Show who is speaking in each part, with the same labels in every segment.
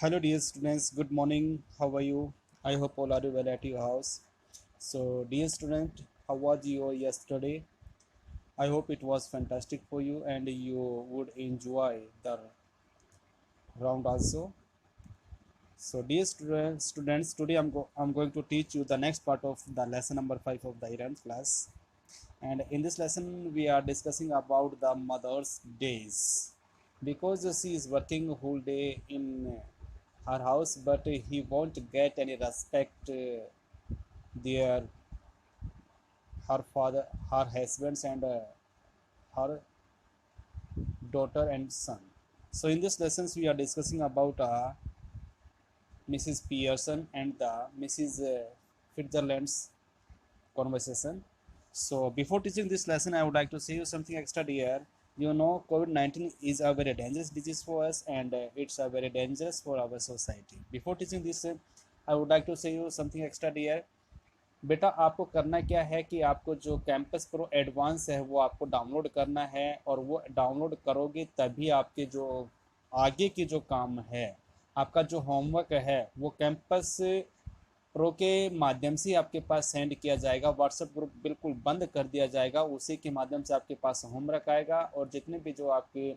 Speaker 1: Hello, dear students. Good morning. How are you? I hope all are well at your house. So, dear student, how was your yesterday? I hope it was fantastic for you and you would enjoy the round also. So, dear students, today I'm going to teach you the next part of the lesson number 5 of the Iran class. And in this lesson, we are discussing about the Mother's Days because she is working whole day in her house, but he won't get any respect their her father, her husbands, and her daughter and son. So in this lessons, we are discussing about Mrs. Pearson and the Mrs. Fitzgerald's conversation. So before teaching this lesson, I would like to say you something extra dear. You know, COVID-19 is a very dangerous disease for us, and it's a very dangerous for our society. Before teaching this, I would like to say you something extra dear. बेटा आपको करना क्या है कि आपको जो campus pro advance है वो आपको डाउनलोड करना है, और वो डाउनलोड करोगे तभी आपके जो आगे की जो काम है, आपका जो होमवर्क है वो कैंपस प्रो के माध्यम से आपके पास सेंड किया जाएगा। व्हाट्सएप ग्रुप बिल्कुल बंद कर दिया जाएगा, उसी के माध्यम से आपके पास होमवर्क आएगा, और जितने भी जो आपके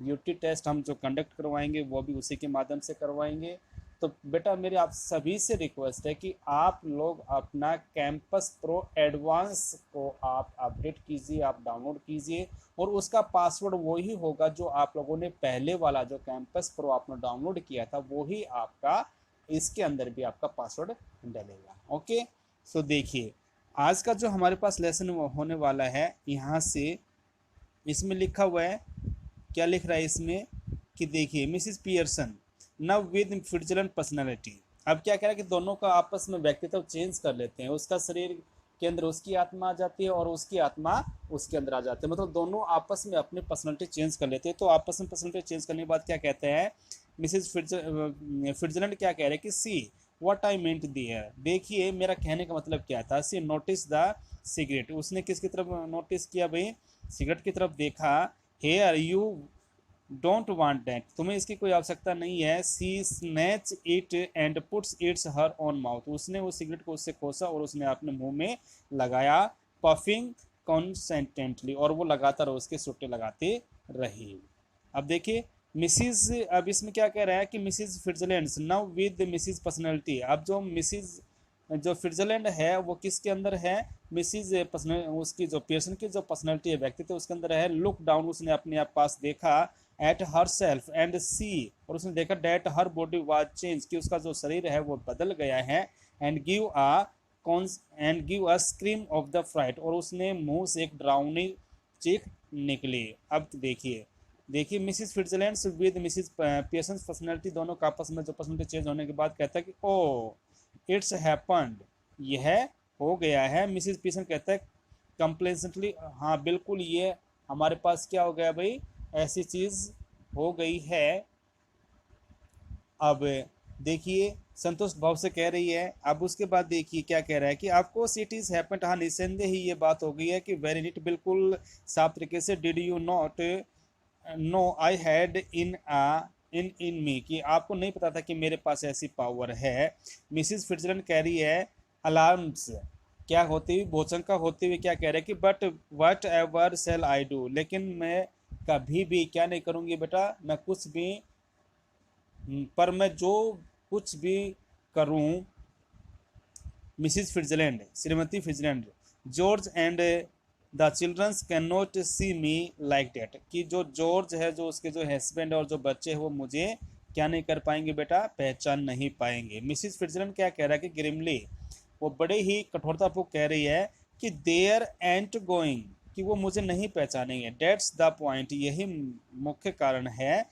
Speaker 1: यूटी टेस्ट हम जो कंडक्ट करवाएंगे वो भी उसी के माध्यम से करवाएंगे। तो बेटा मेरी आप सभी से रिक्वेस्ट है कि आप लोग अपना कैंपस प्रो एडवांस को आप अपडेट कीजिए, आप डाउनलोड कीजिए, और उसका पासवर्ड वही होगा जो आप लोगों ने पहले वाला जो कैंपस प्रो आपने डाउनलोड किया था वही आपका इसके अंदर भी आपका पासवर्ड डलेगा। ओके, सो देखिए आज का जो हमारे पास लेसन होने वाला है, यहाँ से इसमें लिखा हुआ है, क्या लिख रहा है इसमें कि देखिए मिसिस पियर्सन नव विद फिट्जरलैंड पर्सनैलिटी। अब क्या कह रहा है कि दोनों का आपस में व्यक्तित्व चेंज कर लेते हैं, उसका शरीर के अंदर उसकी आत्मा आ जाती है और उसकी आत्मा उसके अंदर आ जाती है, मतलब दोनों आपस में अपनी पर्सनैलिटी चेंज कर लेते हैं। तो आपस में पर्सनैलिटी चेंज करने के बाद क्या कहते हैं मिसिस फिट्जरलैंड, क्या कह रहे हैं कि सी व्हाट आई मेंट दियर, देखिए मेरा कहने का मतलब क्या था। सी नोटिस द सिगरेट, उसने किसकी तरफ नोटिस किया भाई, सिगरेट की तरफ देखा। Here you don't want that, तुम्हें इसकी कोई आवश्यकता नहीं है। She snatch it and puts its her on mouth, उसने उस सिगरेट को उससे खोसा और उसने अपने मुंह में लगाया, पफिंग कॉन्सेंटेंटली, और वो लगातार उसके सुट्टे लगाते रही। अब देखिए मिसिज, अब इसमें क्या कह रहा है कि Mrs Fitzgerald now with Mrs personality. अब जो मिसिज जो फिट्जरलैंड है वो किसके अंदर है, मिसिज उसकी जो पियर्सन की जो पर्सनैलिटी है, व्यक्तित्व उसके अंदर है। लुक डाउन, उसने अपने आप पास देखा, at herself and see, और उसने देखा that her body was change, कि उसका जो शरीर है वो बदल गया है। And give a and give a scream of the fright, और उसने मुंह से एक ड्राउनी चीख निकली। अब देखिए देखिए Mrs Fitzgerald with Mrs Pearson personality, दोनों का आपस में जो पर्सनैलिटी चेंज होने के बाद कहता है कि ओ इट्स हैपन्ड, यह हो गया है। मिसिस पियर्सन कहता है कंप्लेसेंटली, हाँ बिल्कुल ये हमारे पास क्या हो गया भाई, ऐसी चीज़ हो गई है। अब देखिए संतोष भाव से कह रही है। अब उसके बाद देखिए क्या कह रहा है कि आपको सिटीज हैपेंड, हाँ निस्संदेह ही ये बात हो गई है कि वेरी नीट, बिल्कुल साफ तरीके से। Did you not know I had in me, कि आपको नहीं पता था कि मेरे पास ऐसी पावर है। मिसिस फिट्जरलैंड कह रही है अलार्म्स क्या होते हुए, भोचंका होते हुए क्या कह रहे हैं कि but whatever shall I do, लेकिन मैं कभी भी क्या नहीं करूँगी बेटा, मैं कुछ भी पर मैं जो कुछ भी करूं, मिसिस फिट्जरलैंड श्रीमती Fitzgerald, George and the childrens can not see me like that, कि जो जॉर्ज है, जो उसके जो हस्बैंड और जो बच्चे हैं वो मुझे क्या नहीं कर पाएंगे बेटा, पहचान नहीं पाएंगे। मिसिस फिट्जरलैंड क्या कह रहा है कि ग्रिमली, वो बड़े ही कठोरतापूर्वक कह रही है कि देयर एंट गोइंग, कि वो मुझे नहीं पहचानेंगे। डेट्स द पॉइंट, यही मुख्य कारण है।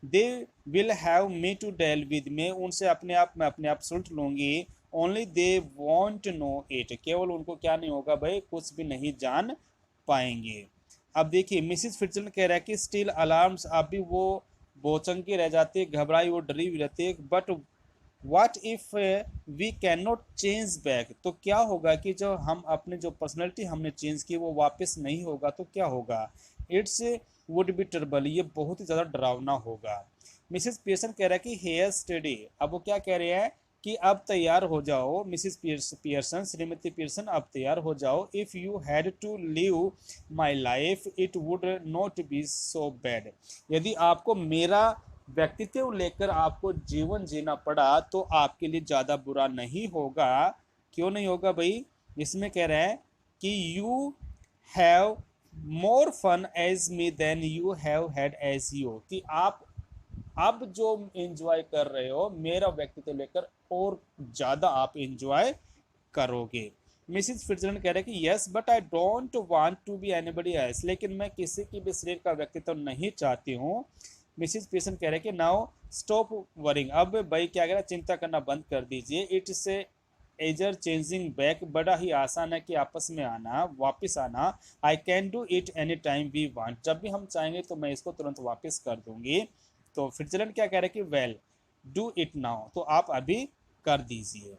Speaker 1: They will have me to deal with, में उनसे अपने आप मैं अपने आप सुलट लूँगी। Only they want know it, केवल उनको क्या नहीं होगा भाई, कुछ भी नहीं जान पाएंगे। अब देखिए मिसिस फिट्जरलैंड कह रहा है कि स्टिल अलार्म्स, अब भी वो बोचंकी रह जाती, घबराई, वो डरी हुई रहती है। But what if we can not change back, तो क्या होगा कि जो हम अपने जो पर्सनैलिटी हमने चेंज की वो वापस नहीं होगा तो क्या होगा। इट्स वुड बी ट्रबल, ये बहुत ही ज़्यादा डरावना होगा। मिसिस पियर्सन कह रहा है कि हेयर स्टडी, अब वो क्या कह रहे हैं कि अब तैयार हो जाओ मिसिस पियर्सन, श्रीमती पियर्सन अब तैयार हो जाओ। If you had to live my life it would not be so bad, यदि आपको मेरा व्यक्तित्व लेकर आपको जीवन जीना पड़ा तो आपके लिए ज़्यादा बुरा नहीं होगा। क्यों नहीं होगा भाई? इसमें कह रहे हैं कि you have more fun as me then you have had as you, कि आप अब जो एंजॉय कर रहे हो मेरा व्यक्तित्व लेकर और ज़्यादा आप एंजॉय करोगे। मिसिस फिट्जरलैंड कह रहे हैं कि yes but I don't want to be anybody else, लेकिन मैं किसी की भी शरीर का व्यक्तित्व नहीं चाहती हूँ। मिसिस पियर्सन कह रहे हैं कि नाउ स्टॉप वरिंग, अब भाई क्या कह रहा है, चिंता करना बंद कर दीजिए। इट्स एजर चेंजिंग बैक, बड़ा ही आसान है कि आपस में आना, वापस आना। I can do it any time we want, जब भी हम चाहेंगे तो मैं इसको तुरंत वापस कर दूंगी। तो फिट्जरलैंड क्या कह रहे हैं कि वेल डू इट नाउ, तो आप अभी कर दीजिए।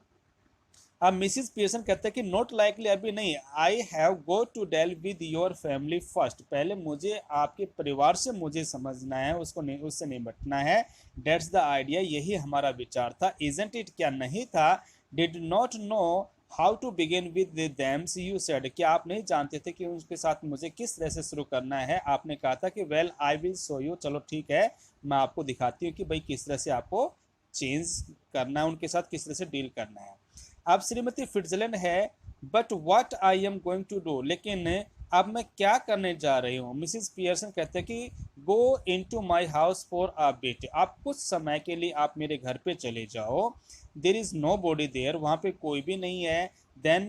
Speaker 1: अब मिसिस पियर्सन कहते हैं कि नॉट लाइकली, अभी नहीं, I have go to deal with your family first, पहले मुझे आपके परिवार से मुझे समझना है, उससे निपटना है। डेट्स द आइडिया, यही हमारा विचार था। इजंट इट, क्या नहीं था? Did not know how to begin with them's you said, क्या आप नहीं जानते थे कि उनके साथ मुझे किस तरह से शुरू करना है? आपने कहा था कि well I will show you, चलो ठीक है मैं आपको दिखाती हूँ कि भाई किस तरह से आपको चेंज करना है, उनके साथ किस तरह से डील करना है। अब श्रीमती फिट्जलैंड है but what I am going to do, लेकिन अब मैं क्या करने जा रही हूँ? मिसिस पियर्सन कहते हैं कि go into my house for a bit, आप कुछ समय के लिए आप मेरे घर पे चले जाओ। There is no body there, वहाँ पे कोई भी नहीं है। Then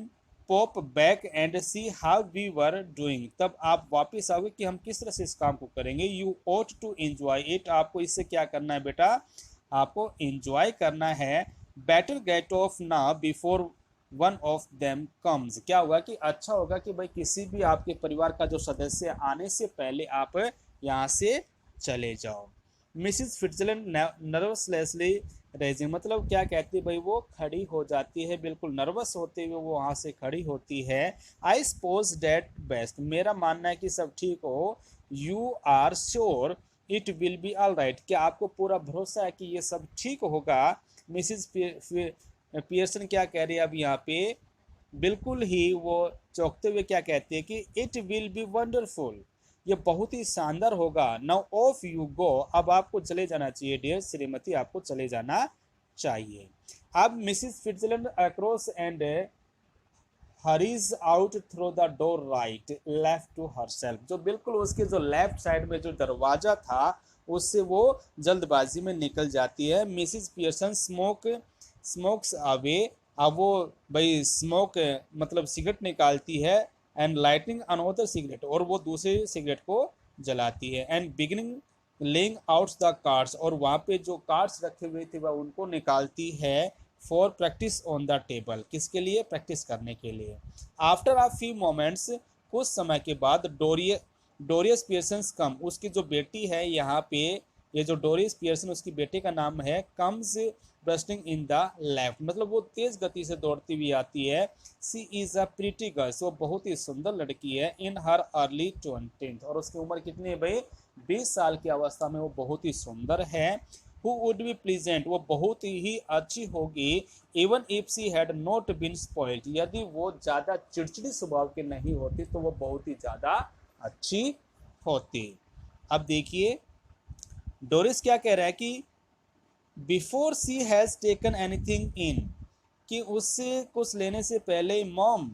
Speaker 1: pop back and see how we were doing, तब आप वापस आओगे कि हम किस तरह से इस काम को करेंगे। You ought to enjoy it, आपको इससे क्या करना है बेटा? आपको एंजॉय करना है। Better gate of now before one of them comes, क्या होगा कि अच्छा होगा कि भाई किसी भी आपके परिवार का जो सदस्य आने से पहले आप यहाँ से चले जाओ। मिसिस फिट्जलैंड नर्वसलेसली रेजिंग, मतलब क्या कहती है भाई, वो खड़ी हो जाती है, बिल्कुल नर्वस होते हुए वो वहाँ से खड़ी होती है। आई सपोज डेट बेस्ट, मेरा मानना है कि सब ठीक हो। You are sure it will be all right, क्या आपको पूरा भरोसा है कि ये सब ठीक होगा? मिसिस पियर्सन क्या कह रही है अब यहाँ पे, बिल्कुल ही वो चौंकते हुए क्या कहती है कि इट विल बी वंडरफुल, ये बहुत ही शानदार होगा। नाउ ऑफ यू गो, अब आपको चले जाना चाहिए डियर श्रीमती, आपको चले जाना चाहिए। अब Mrs Fitzgerald across and hurries out through the door right left to herself, जो बिल्कुल उसके जो लेफ्ट साइड में जो दरवाजा था उससे वो जल्दबाजी में निकल जाती है। मिसिस पियर्सन स्मोक्स अवे, अब वो भाई स्मोक मतलब सिगरेट निकालती है। एंड लाइटिंग अनदर सिगरेट, और वो दूसरे सिगरेट को जलाती है। And beginning laying out the cards, और वहाँ पे जो कार्ड्स रखे हुए थे वह उनको निकालती है। For practice on the table, किसके लिए? प्रैक्टिस करने के लिए। आफ्टर अ फ्यू मोमेंट्स, कुछ समय के बाद डोरियस पियर्सन कम, उसकी जो बेटी है यहाँ पे, ये जो डोरियस पियर्सन उसकी बेटे का नाम है, comes bursting in the left, मतलब वो तेज गति से दौड़ती हुई आती है। सी इज अ प्रीटी गर्ल्स, वो बहुत ही सुंदर लड़की है। इन हर अर्ली 20, और उसकी उम्र कितनी है भाई? 20 साल की अवस्था में वो बहुत ही सुंदर है। हु वुड बी प्लीजेंट, वो बहुत ही अच्छी होगी। Even if she had not been spoiled, यदि वो ज़्यादा चिड़चिड़ी स्वभाव की नहीं होती तो वो बहुत ही ज़्यादा अच्छी होती। अब देखिए डोरिस क्या कह रहा है कि before she has taken anything in, कि उससे कुछ लेने से पहले, mom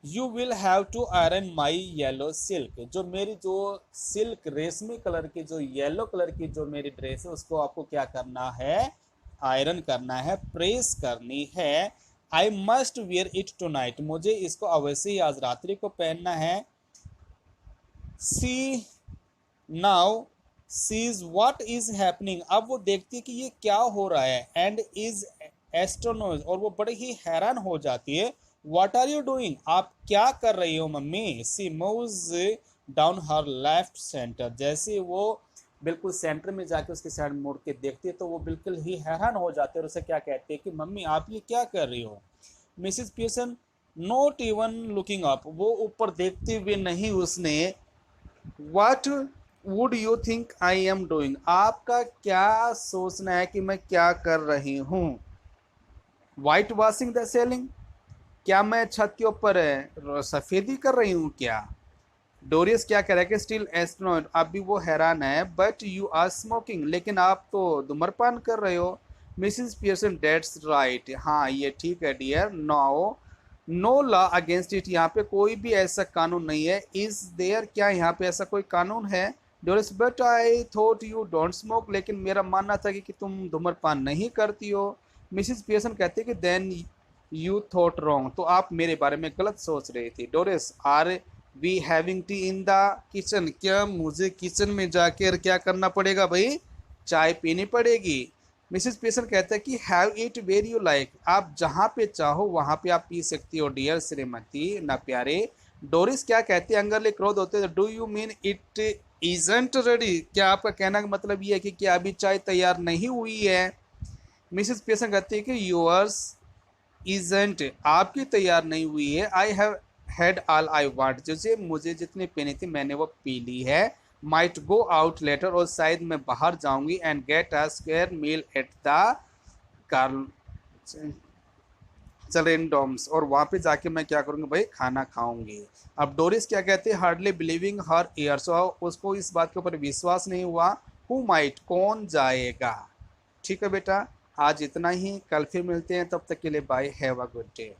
Speaker 1: you will have to iron my yellow silk, जो मेरी जो सिल्क रेशमी कलर की जो येलो कलर की जो मेरी ड्रेस है उसको आपको क्या करना है? आयरन करना है, प्रेस करनी है। I must wear it tonight, मुझे इसको अवश्य ही आज रात्रि को पहनना है। She now sees what is happening, अब वो देखती है कि ये क्या हो रहा है। एंड इज एस्ट्रोनोज, और वो बड़ी ही हैरान हो जाती है। व्हाट आर यू डूइंग, आप क्या कर रही हो mummy? She moves down her left centre, जैसे वो बिल्कुल सेंटर में जाके उसके साइड मुड़ के देखती है तो वो बिल्कुल ही हैरान हो जाते हैं और उसे क्या कहते हैं कि मम्मी आप ये क्या कर रही हो? Mrs Pearson not even looking up, वो ऊपर देखते हुए नहीं उसने what would you think I am doing, आपका क्या सोचना है कि मैं क्या कर रही हूँ। वाइट वॉशिंग द सेलिंग, क्या मैं छत के ऊपर सफेदी कर रही हूँ क्या। डोरियस क्या कह रहा है कि स्टिल एस्ट्रोनॉट, अब भी वो हैरान है, बट यू आर स्मोकिंग, लेकिन आप तो धूम्रपान कर रहे हो। मिसिस पियर्सन, डेट्स राइट, हाँ ये ठीक है dear, no no law against it, यहाँ पे कोई भी ऐसा कानून नहीं है। इज देयर, क्या यहाँ पे ऐसा कोई कानून है। Doris, but I thought you don't smoke, लेकिन मेरा मानना था कि तुम धूम्रपान नहीं करती हो। मिसिस पियर्सन कहते हैं कि देन यू थॉट रॉन्ग, तो आप मेरे बारे में गलत सोच रही थी। Doris, are we having tea in the kitchen, क्या मुझे किचन में जाकर क्या करना पड़ेगा भाई, चाय पीनी पड़ेगी। मिसिस पीसन कहता है कि have it where you like, आप जहाँ पे चाहो वहाँ पे आप पी सकती हो डियर श्रीमती ना प्यारे। डोरिस क्या कहते हैं अंगरले क्रोध होते हैं, do you mean it isn't ready, क्या आपका कहना का मतलब ये है कि क्या अभी चाय तैयार नहीं हुई है। मिसिस पीसन कहती है कि योर्स इजंट, आपकी तैयार नहीं हुई है। I have had all I want, जैसे मुझे जितनी पीनी थी मैंने वो पी ली है। माइट गो आउट लेटर, और शायद मैं बाहर जाऊंगी, and get a square meal at the कार्ल चलेंडोम्स, और वहां पे जाके मैं क्या करूंगी भाई, खाना खाऊंगी। अब डोरिस क्या कहते हैं, हार्डली बिलीविंग हर ईयर्स, उसको इस बात के ऊपर विश्वास नहीं हुआ। हु माइट, कौन जाएगा। ठीक है बेटा, आज इतना ही, कल फिर मिलते हैं, तब तक के लिए bye, have a good day.